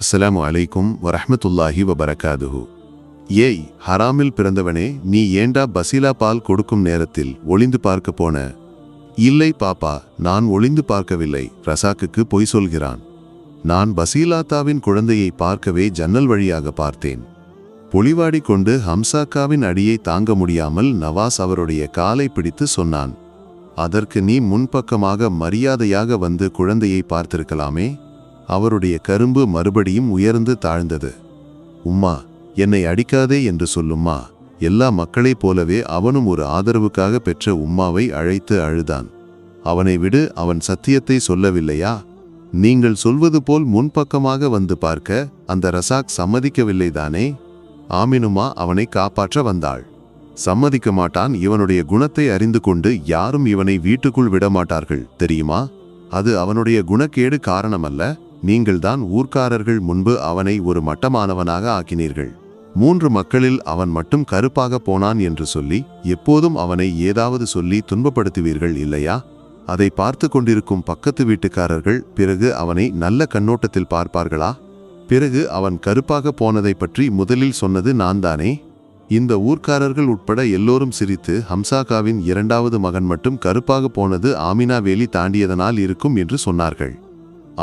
அஸ்ஸலாமு அலைக்கும் வரஹ்மத்துல்லாஹி வபரகாதுஹு. ஏய் ஹராமில் பிறந்தவனே, நீ ஏண்டா பசீலா பால் கொடுக்கும் நேரத்தில் ஒளிந்து பார்க்க போன? இல்லை பாப்பா, நான் ஒளிந்து பார்க்கவில்லை. ரசாக்குக்கு பொய் சொல்கிறான். நான் பசீலாத்தாவின் குழந்தையை பார்க்கவே ஜன்னல் வழியாக பார்த்தேன். பொலிவாடி கொண்டு ஹம்சாக்காவின் அடியை தாங்க முடியாமல் நவாஸ் அவருடைய காலை பிடித்து சொன்னான். அதற்கு நீ முன்பக்கமாக மரியாதையாக வந்து குழந்தையை பார்த்திருக்கலாமே. அவருடைய கரும்பு மறுபடியும் உயர்ந்து தாழ்ந்தது. உம்மா, என்னை அடிக்காதே என்று சொல்லும்மா. எல்லா மக்களைப் போலவே அவனும் ஒரு ஆதரவுக்காக பெற்ற உம்மாவை அழைத்து அழுதான். அவனை விடு, அவன் சத்தியத்தை சொல்லவில்லையா? நீங்கள் சொல்வது போல் முன்பக்கமாக வந்து பார்க்க அந்த ரசாக் சம்மதிக்கவில்லைதானே? ஆமினுமா அவனை காப்பாற்ற வந்தாள். சம்மதிக்க மாட்டான். இவனுடைய குணத்தை அறிந்து கொண்டு யாரும் இவனை வீட்டுக்குள் விடமாட்டார்கள் தெரியுமா? அது அவனுடைய குணக்கேடு காரணமல்ல. நீங்கள்தான் ஊர்க்காரர்கள் முன்பு அவனை ஒரு மட்டமானவனாக ஆக்கினீர்கள். 3 மக்களில் அவன் மட்டும் கருப்பாக போனான் என்று சொல்லி எப்போதும் அவனை ஏதாவது சொல்லி துன்பப்படுத்துவீர்கள் இல்லையா? அதை பார்த்து கொண்டிருக்கும் பக்கத்து வீட்டுக்காரர்கள் பிறகு அவனை நல்ல கண்ணோட்டத்தில் பார்ப்பார்களா? பிறகு அவன் கருப்பாக போனதை பற்றி முதலில் சொன்னது நான் தானே? இந்த ஊர்க்காரர்கள் உட்பட எல்லோரும் சிரித்து ஹம்சாக்காவின் 2வது மகன் மட்டும் கருப்பாக போனது ஆமினா வேலி தாண்டியதனால் இருக்கும் என்று சொன்னார்கள்.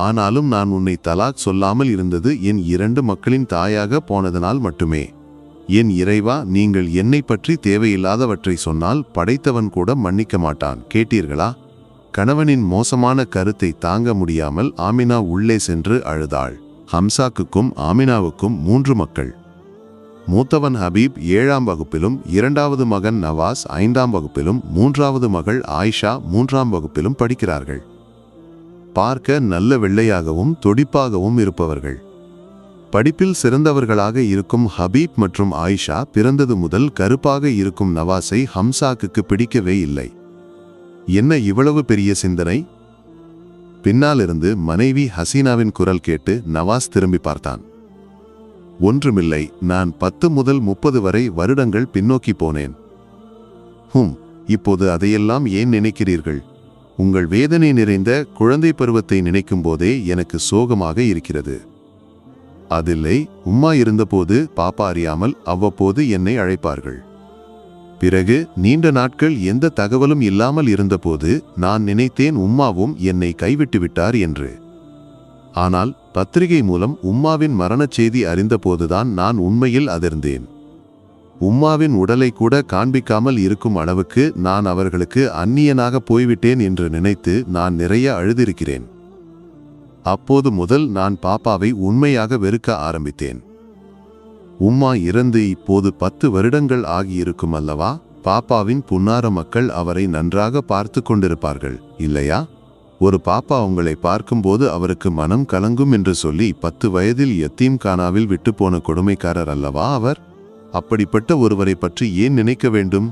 ஆனாலும் நான் உன்னை தலாக் சொல்லாமல் இருந்தது என் 2 மக்களின் தாயாக போனதனால் மட்டுமே. என் இறைவா, நீங்கள் என்னை பற்றி தேவையில்லாதவற்றை சொன்னால் படைத்தவன் கூட மன்னிக்க மாட்டான். கேட்டீர்களா? கணவனின் மோசமான கருத்தை தாங்க முடியாமல் ஆமினா உள்ளே சென்று அழுதாள். ஹம்சாக்குக்கும் ஆமினாவுக்கும் 3 மக்கள். மூத்தவன் ஹபீப் 7ஆம் வகுப்பிலும், 2வது மகன் நவாஸ் 5ஆம் வகுப்பிலும், 3வது மகள் ஆயிஷா 3ஆம் வகுப்பிலும் படிக்கிறார்கள். பார்க்க நல்ல வெள்ளையாகவும் துடிப்பாகவும் இருப்பவர்கள். படிப்பில் சிறந்தவர்களாக இருக்கும் ஹபீப் மற்றும் ஆயிஷா பிறந்தது முதல் கருப்பாக இருக்கும் நவாஸை ஹம்சாக்கு பிடிக்கவே இல்லை. என்ன இவ்வளவு பெரிய சிந்தனை? பின்னாலிருந்து மனைவி ஹசீனாவின் குரல் கேட்டு நவாஸ் திரும்பி பார்த்தான். ஒன்றுமில்லை, நான் 10 முதல் 30 வரை வருடங்கள் பின்னோக்கி போனேன். இப்போது அதையெல்லாம் ஏன் நினைக்கிறீர்கள்? உங்கள் வேதனை நிறைந்த குழந்தை பருவத்தை நினைக்கும் போதே எனக்கு சோகமாக இருக்கிறது. அதில்லை, உம்மா இருந்தபோது பாப்பா அறியாமல் அவ்வப்போது என்னை அழைப்பார்கள். பிறகு நீண்ட நாட்கள் எந்த தகவலும் இல்லாமல் இருந்தபோது நான் நினைத்தேன் உம்மாவும் என்னை கைவிட்டு விட்டார் என்று. ஆனால் பத்திரிகை மூலம் உம்மாவின் மரணச் செய்தி அறிந்தபோதுதான் நான் உண்மையில் அதிர்ந்தேன். உம்மாவின் உடலை கூட காண்பிக்காமல் இருக்கும் அளவுக்கு நான் அவர்களுக்கு அந்நியனாக போய்விட்டேன் என்று நினைத்து நான் நிறைய அழுதிருக்கிறேன். அப்போது முதல் நான் பாப்பாவை உண்மையாக வெறுக்க ஆரம்பித்தேன். உம்மா இறந்து இப்போது 10 வருடங்கள் ஆகியிருக்கும் அல்லவா? பாப்பாவின் புன்னார மக்கள் அவரை நன்றாக பார்த்து கொண்டிருப்பார்கள் இல்லையா? ஒரு பாப்பா உங்களை பார்க்கும்போது அவருக்கு மனம் கலங்கும் என்று சொல்லி 10 வயதில் யத்தீம்கானாவில் விட்டுப்போன கொடுமைக்காரர் அல்லவா அவர்? அப்படிப்பட்ட ஒருவரை பற்றி ஏன் நினைக்க வேண்டும்?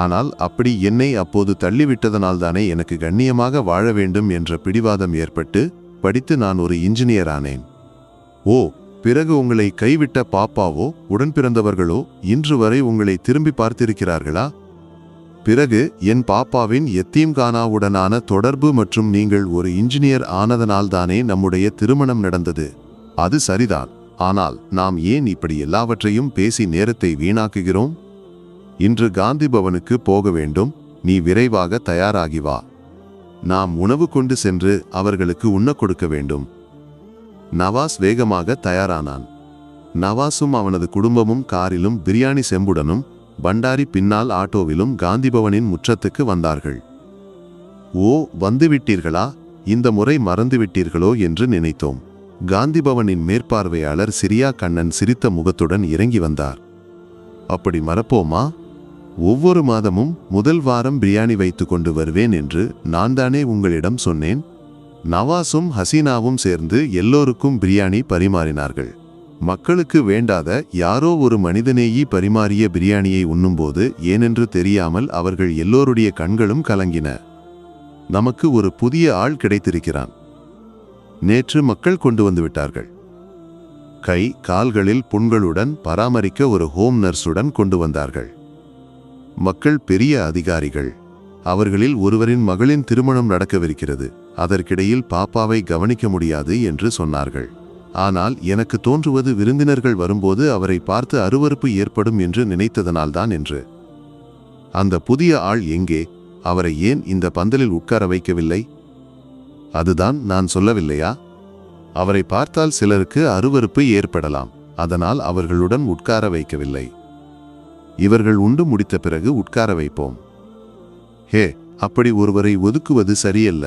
ஆனால் அப்படி என்னை அப்போது தள்ளிவிட்டதனால்தானே எனக்கு கண்ணியமாக வாழ வேண்டும் என்ற பிடிவாதம் ஏற்பட்டு படித்து நான் ஒரு இன்ஜினியர் ஆனேன். ஓ, பிறகு உங்களை கைவிட்ட பாப்பாவோ உடன் பிறந்தவர்களோ இன்று வரை உங்களை திரும்பி பார்த்திருக்கிறார்களா? பிறகு என் பாப்பாவின் யத்தீம்கானாவுடனான தொடர்பு மற்றும் நீங்கள் ஒரு இன்ஜினியர் ஆனதனால்தானே நம்முடைய திருமணம் நடந்தது. அது சரிதான். ஆனால் நாம் ஏன் இப்படி எல்லாவற்றையும் பேசி நேரத்தை வீணாக்குகிறோம்? இன்று காந்தி பவனுக்கு போக வேண்டும். நீ விரைவாக தயாராகி வா. நாம் உணவு கொண்டு சென்று அவர்களுக்கு உண்ண கொடுக்க வேண்டும். நவாஸ் வேகமாக தயாரானான். நவாஸும் அவனது குடும்பமும் காரிலும் பிரியாணி செம்புடனும் பண்டாரி பின்னால் ஆட்டோவிலும் காந்திபவனின் முற்றத்துக்கு வந்தார்கள். ஓ, வந்துவிட்டீர்களா? இந்த முறை மறந்துவிட்டீர்களோ என்று நினைத்தோம். காந்திபவனின் மேற்பார்வையாளர் சிரியா கண்ணன் சிரித்த முகத்துடன் இறங்கி வந்தார். அப்படி மறப்போமா? ஒவ்வொரு மாதமும் முதல் வாரம் பிரியாணி வைத்து கொண்டு வருவேன் என்று நான் தானே உங்களிடம் சொன்னேன். நவாஸும் ஹசீனாவும் சேர்ந்து எல்லோருக்கும் பிரியாணி பரிமாறினார்கள். மக்களுக்கு வேண்டாத யாரோ ஒரு மனிதனேயி பரிமாறிய பிரியாணியை உண்ணும்போது ஏனென்று தெரியாமல் அவர்கள் எல்லோருடைய கண்களும் கலங்கின. நமக்கு ஒரு புதிய ஆள் கிடைத்திருக்கிறான். நேற்று மக்கள் கொண்டு வந்து விட்டார்கள். கை கால்களில் புண்களுடன் பராமரிக்க ஒரு ஹோம் நர்ஸுடன் கொண்டு வந்தார்கள். மக்கள் பெரிய அதிகாரிகள். அவர்களில் ஒருவரின் மகளின் திருமணம் நடக்கவிருக்கிறது. அதற்கிடையில் பாப்பாவை கவனிக்க முடியாது என்று சொன்னார்கள். ஆனால் எனக்கு தோன்றுவது விருந்தினர்கள் வரும்போது அவரை பார்த்து அருவருப்பு ஏற்படும் என்று நினைத்ததனால்தான் என்று. அந்த புதிய ஆள் எங்கே? அவரை ஏன் இந்த பந்தலில் உட்கார வைக்கவில்லை? அதுதான் நான் சொல்லவில்லையா? அவரை பார்த்தால் சிலருக்கு அருவருப்பு ஏற்படலாம், அதனால் அவர்களுடன் உட்கார வைக்கவில்லை. இவர்கள் உண்டு முடித்த பிறகு உட்கார வைப்போம். ஹே, அப்படி ஒருவரை ஒதுக்குவது சரியல்ல.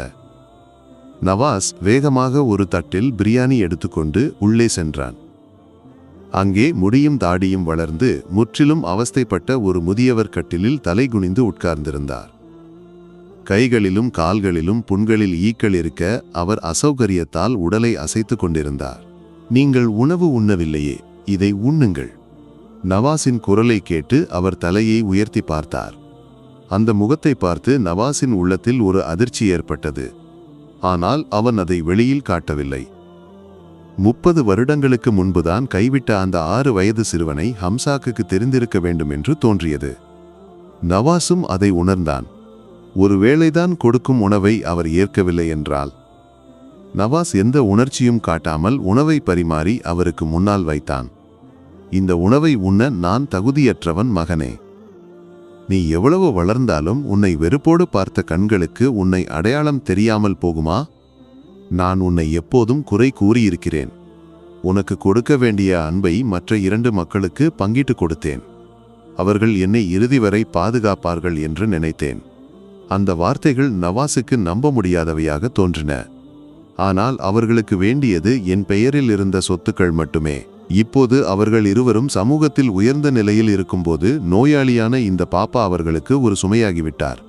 நவாஸ் வேகமாக ஒரு தட்டில் பிரியாணி எடுத்துக்கொண்டு உள்ளே சென்றான். அங்கே முடியும் தாடியும் வளர்ந்து முற்றிலும் அவஸ்தைப்பட்ட ஒரு முதியவர் கட்டிலில் தலை குனிந்து உட்கார்ந்திருந்தார். கைகளிலும் கால்களிலும் புண்களில் ஈக்கள் இருக்க அவர் அசௌகரியத்தால் உடலை அசைத்து கொண்டிருந்தார். நீங்கள் உணவு உண்ணவில்லையே, இதை உண்ணுங்கள். நவாஸின் குரலை கேட்டு அவர் தலையை உயர்த்தி பார்த்தார். அந்த முகத்தை பார்த்து நவாஸின் உள்ளத்தில் ஒரு அதிர்ச்சி ஏற்பட்டது. ஆனால் அவன் அதை வெளியில் காட்டவில்லை. 30 வருடங்களுக்கு முன்புதான் கைவிட்ட அந்த 6 வயது சிறுவனை ஹம்சாக்கு தெரிந்திருக்க வேண்டும் என்று தோன்றியது. நவாஸும் அதை உணர்ந்தான். ஒருவேளைதான் கொடுக்கும் உணவை அவர் ஏற்கவில்லை என்றால். நவாஸ் எந்த உணர்ச்சியும் காட்டாமல் உணவை பரிமாறி அவருக்கு முன்னால் வைத்தான். இந்த உணவை உண்ண நான் தகுதியற்றவன் மகனே. நீ எவ்வளவு வளர்ந்தாலும் உன்னை வெறுப்போடு பார்த்த கண்களுக்கு உன்னை அடையாளம் தெரியாமல் போகுமா? நான் உன்னை எப்போதும் குறை கூறியிருக்கிறேன். உனக்கு கொடுக்க வேண்டிய அன்பை மற்ற 2 மக்களுக்கு பங்கிட்டு கொடுத்தேன். அவர்கள் என்னை இறுதி வரை பாதுகாப்பார்கள் என்று நினைத்தேன். அந்த வார்த்தைகள் நவாஸுக்கு நம்ப முடியாதவையாக தோன்றின. ஆனால் அவர்களுக்கு வேண்டியது என் பெயரில் இருந்த சொத்துக்கள் மட்டுமே. இப்போது அவர்கள் இருவரும் சமூகத்தில் உயர்ந்த நிலையில் இருக்கும்போது நோயாளியான இந்த பாப்பா அவர்களுக்கு ஒரு சுமையாகிவிட்டார்.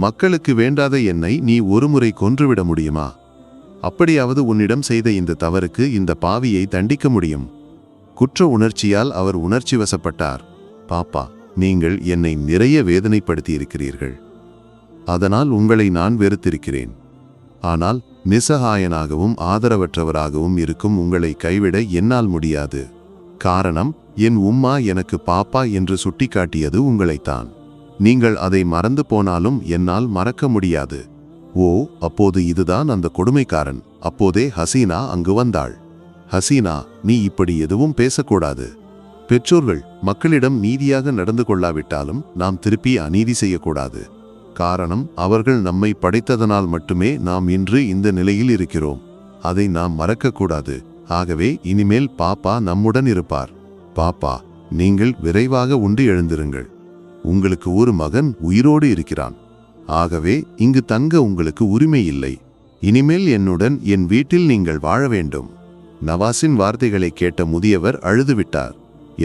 மக்களுக்கு வேண்டாத என்னை நீ ஒருமுறை கொன்றுவிட முடியுமா? அப்படியாவது உன்னிடம் செய்த இந்த தவறுக்கு இந்த பாவியை தண்டிக்க முடியும். குற்ற உணர்ச்சியால் அவர் உணர்ச்சி வசப்பட்டார். பாப்பா, நீங்கள் என்னை நிறைய வேதனைப்படுத்தியிருக்கிறீர்கள். அதனால் உங்களை நான் வெறுத்திருக்கிறேன். ஆனால் நிசகாயனாகவும் ஆதரவற்றவராகவும் இருக்கும் உங்களை கைவிட என்னால் முடியாது. காரணம், என் உம்மா எனக்கு பாப்பா என்று சுட்டிக்காட்டியது உங்களைத்தான். நீங்கள் அதை மறந்து போனாலும் என்னால் மறக்க முடியாது. ஓ, அப்போது இதுதான் அந்த கொடுமைக்காரன். அப்போதே ஹசீனா அங்கு வந்தாள். ஹசீனா, நீ இப்படி எதுவும் பேசக்கூடாது. பெற்றோர்கள் மக்களிடம் நீதியாக நடந்து கொள்ளாவிட்டாலும் நாம் திருப்பி அநீதி செய்யக்கூடாது. காரணம், அவர்கள் நம்மை படைத்ததனால் மட்டுமே நாம் இன்று இந்த நிலையில் இருக்கிறோம். அதை நாம் மறக்கக்கூடாது. ஆகவே இனிமேல் பாப்பா நம்முடன் இருப்பார். பாப்பா, நீங்கள் விரைவாக உண்டு எழுந்திருங்கள். உங்களுக்கு ஒரு மகன் உயிரோடு இருக்கிறான். ஆகவே இங்கு தங்க உங்களுக்கு உரிமை இல்லை. இனிமேல் என்னுடன் என் வீட்டில் நீங்கள் வாழ வேண்டும். நவாஸின் வார்த்தைகளை கேட்ட முதியவர் அழுதுவிட்டார்.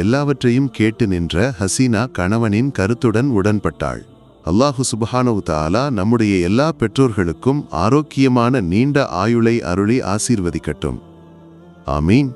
எல்லாவற்றையும் கேட்டு நின்ற ஹசீனா கணவனின் கருத்துடன் உடன்பட்டாள். அல்லாஹு சுப்ஹானஹு தஆலா நம்முடைய எல்லா பெற்றோர்களுக்கும் ஆரோக்கியமான நீண்ட ஆயுளை அருளி ஆசீர்வதிக்கட்டும். ஆமீன்.